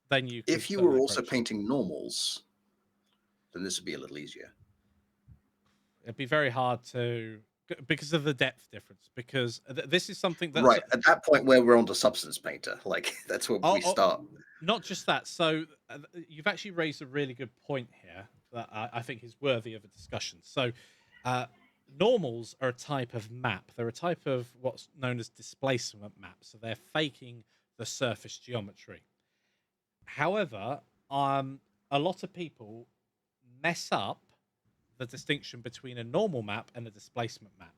then you could If you were certainly also approach it. painting normals, then this would be a little easier. It'd be very hard to because of the depth difference. Because this is something that's Right. At that point where we're on to Substance Painter, like that's where we oh, start. not just that. So you've actually raised a really good point here that I think is worthy of a discussion. So uh, normals are a type of map. They're a type of what's known as displacement map. So they're faking the surface geometry. However, a lot of people mess up the distinction between a normal map and a displacement map.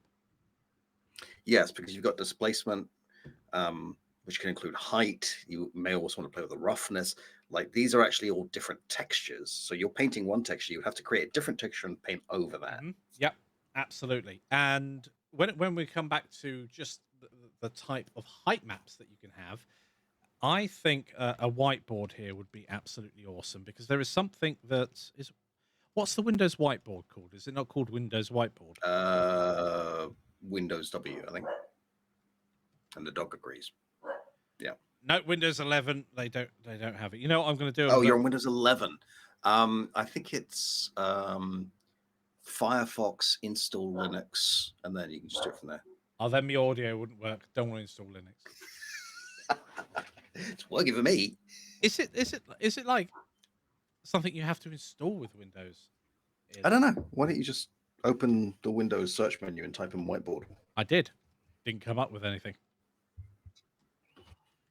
Yes, because you've got displacement, which can include height. You may also want to play with the roughness. Like these are actually all different textures. So you're painting one texture, you have to create a different texture and paint over that. Yep, absolutely. And when we come back to just the type of height maps that you can have, I think a whiteboard here would be absolutely awesome because there is something that is. What's the Windows whiteboard called? Is it not called Windows Whiteboard? Windows W, I think. And the dog agrees. Yeah. No, Windows 11. They don't have it. You know what I'm going to do? Oh, you're on Windows 11. I think it's Firefox install Linux, and then you can just do it from there. Oh, then my audio wouldn't work. Don't want to install Linux. It's working for me. Is it like something you have to install with Windows? I don't know. Why don't you just open the Windows search menu and type in whiteboard? I did. Didn't come up with anything.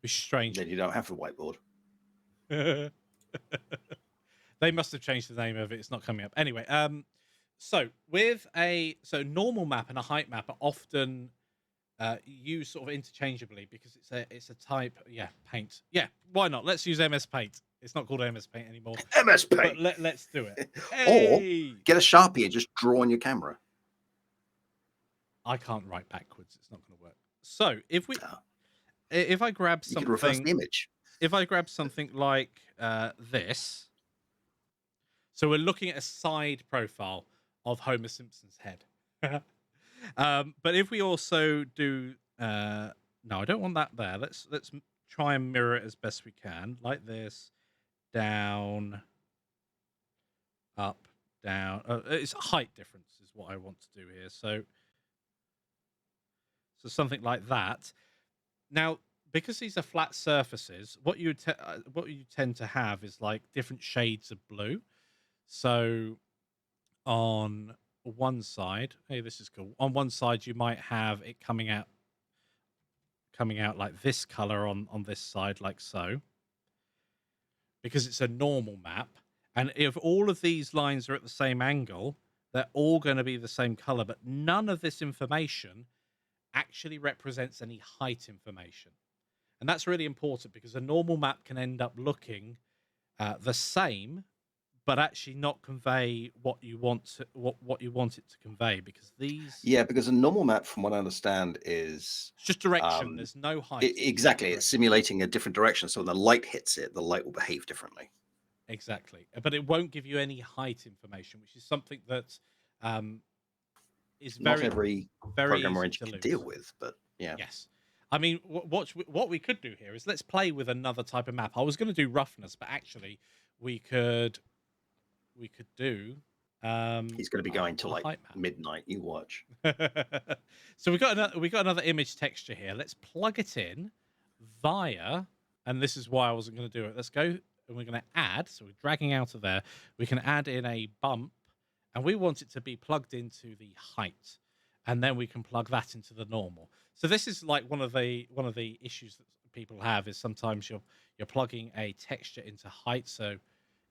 It's strange. Then you don't have the whiteboard. They must have changed the name of it. It's not coming up. Anyway, so with a normal map and a height map are often used sort of interchangeably because it's a type. Yeah, paint. Yeah, why not? Let's use MS Paint. It's not called MS Paint anymore. MS Paint. But let's do it. Or Hey! get a Sharpie and just draw on your camera. I can't write backwards. It's not going to work. So if I grab You can reverse something, the image. if I grab something like this, so we're looking at a side profile of Homer Simpson's head. But if we also do, no, I don't want that there. Let's try and mirror it as best we can, like this, down, up, down. It's height difference is what I want to do here. So something like that. Now, because these are flat surfaces, what you tend to have is like different shades of blue. So on one side, hey, this is cool. On one side, you might have it coming out like this color on this side, like so, because it's a normal map. And if all of these lines are at the same angle, they're all going to be the same color, but none of this information actually represents any height information. And that's really important because a normal map can end up looking the same, but actually not convey what you want what you want it to convey because these. Yeah, because a normal map, from what I understand, is It's just direction. There's no height. Exactly. It's simulating a different direction. So when the light hits it, the light will behave differently. Exactly. But it won't give you any height information, which is something that is Not very, every very programmer easy to can lose. deal with, but yeah. Yes. I mean, what we could do here is let's play with another type of map. I was going to do roughness, but actually we could do. He's going to be going to a like height map. midnight. You watch. So we got another image texture here. Let's plug it in via, and this is why I wasn't going to do it. Let's go, and we're going to add. So we're dragging out of there. We can add in a bump, and we want it to be plugged into the height, and then we can plug that into the normal. So this is like one of the issues that people have is sometimes you're plugging a texture into height, so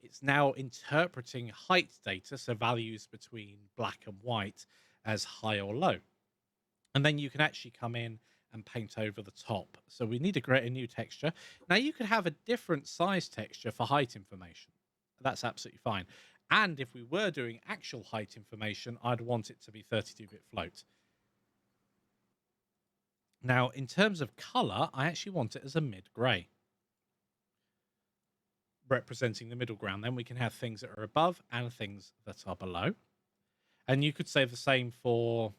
it's now interpreting height data, so values between black and white, as high or low. And then you can actually come in and paint over the top. So we need to create a new texture. Now you could have a different size texture for height information. That's absolutely fine. And if we were doing actual height information, I'd want it to be 32-bit float. Now, in terms of color, I actually want it as a mid-gray, representing the middle ground. Then we can have things that are above and things that are below. And you could say the same for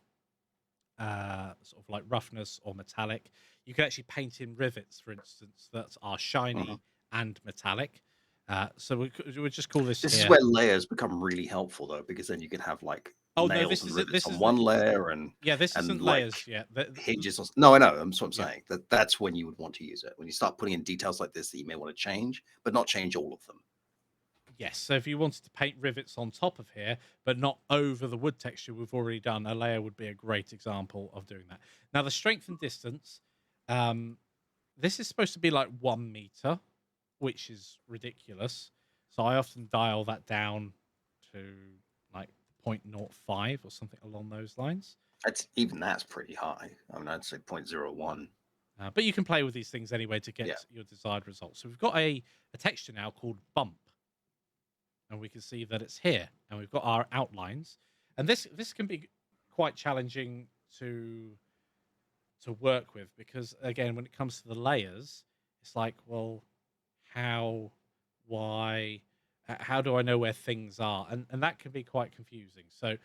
sort of like roughness or metallic. You could actually paint in rivets, for instance, that are shiny and metallic. So we'll just call this This here. is where layers become really helpful, though, because then you can have like Oh no, nails this and isn't. rivets This on isn't. one layer and Yeah, this isn't like layers yet. hinges. No, I know. That's what I'm Yeah. saying. That's when you would want to use it, when you start putting in details like this that you may want to change, but not change all of them. Yes, so if you wanted to paint rivets on top of here, but not over the wood texture we've already done, a layer would be a great example of doing that. Now, the strength and distance, this is supposed to be like 1 meter, which is ridiculous. So I often dial that down to like 0.05 or something along those lines. That's pretty high. I mean, I'd say 0.01. But you can play with these things anyway to get Yeah. your desired results. So we've got a texture now called bump. And we can see that it's here, and we've got our outlines, and this can be quite challenging to work with, because again, when it comes to the layers, it's like, well, how, why, how do I know where things are, and that can be quite confusing. So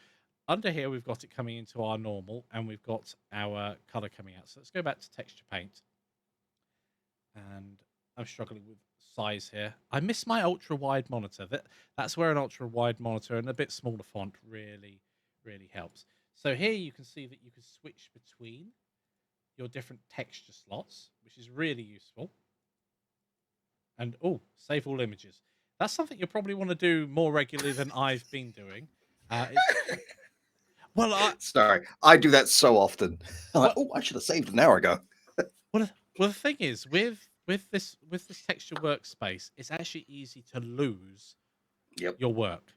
under here we've got it coming into our normal, and we've got our color coming out. So let's go back to texture paint, and I'm struggling with size here. I miss my ultra wide monitor. That's where an ultra wide monitor and a bit smaller font really helps. So here you can see that you can switch between your different texture slots, which is really useful. And oh, save all images. That's something you'll probably want to do more regularly than I've been doing. Well, Sorry, I do that so often. I'm like, well, oh, I should have saved an hour ago. well, the thing is, with this texture workspace, it's actually easy to lose Yep. your work,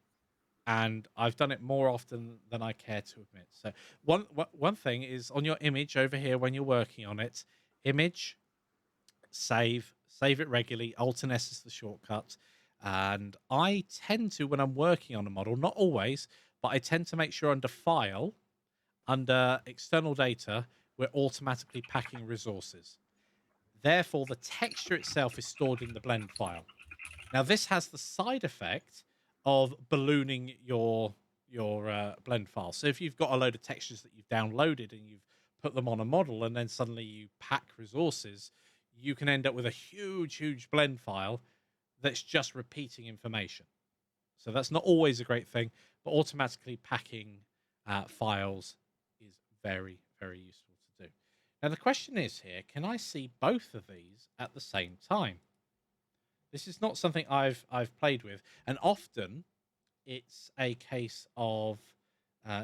and I've done it more often than I care to admit. So one thing is on your image over here when you're working on it, image, save it regularly. Alt and S is the shortcut, and I tend to, when I'm working on a model, not always, but I tend to make sure under file, under external data, we're automatically packing resources. Therefore, the texture itself is stored in the blend file. Now, this has the side effect of ballooning your blend file. So if you've got a load of textures that you've downloaded and you've put them on a model, and then suddenly you pack resources, you can end up with a huge blend file that's just repeating information. So that's not always a great thing, but automatically packing files is very useful to do. Now the question is here, can I see both of these at the same time? This is not something I've played with, and often it's a case of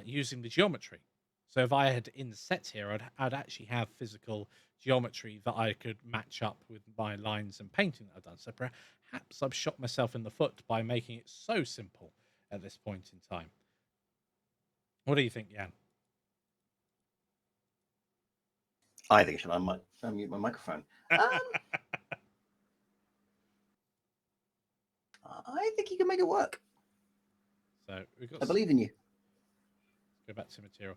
using the geometry. So if I had inset here, I'd actually have physical geometry that I could match up with my lines and painting that I've done. So perhaps I've shot myself in the foot by making it so simple at this point in time. What do you think, Jan? I think I should unmute my microphone. I think you can make it work. So we've got. I believe in you. Go back to material.